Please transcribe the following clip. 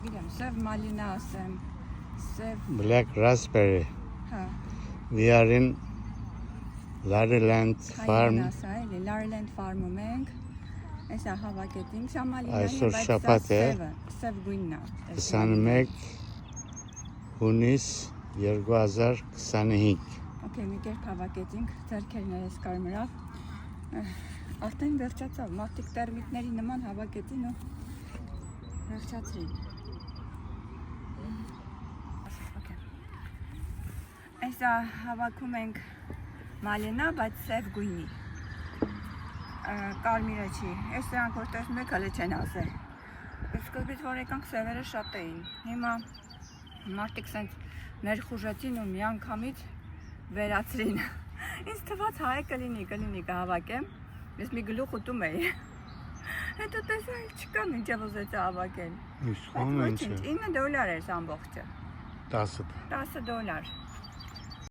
չգիտեմ, սև մալինա ասեմ, սև Black raspberry. հա, We are in Lariland farm. ասա էլի, Lariland farm-ում ենք, այսա հավակետինք, սա մալինա Այսօր է, շաբաթ է, սև գույնն է, 21 հունիս 2025. Okay, մի կերպ հավակեցինք, ձեռքերներս կարմրավ, արդեն վերջացավ, մարդիկ տերմիտների նման հավակեցին ու վերջացրին։ Այսա հավաքում ենք մալենա, բայց սև գույնի, կարմիրը չի, այս դրանք որտեղ մեկ հələ չեն ասել, սկզբից որ եկանք սևերը շատ էին, հիմա մարդիկ սենց ներխուժեցին ու մի անգամից վերացրին, ինձ թված հայ կլինի կհավակեմ, ես մի գլուխ ուտում էի, հետո տեսա չկա մինչև ուզեցա հավակել, Իսկ ում ինչ է։ $9 էր ամբողջը, $10. $10,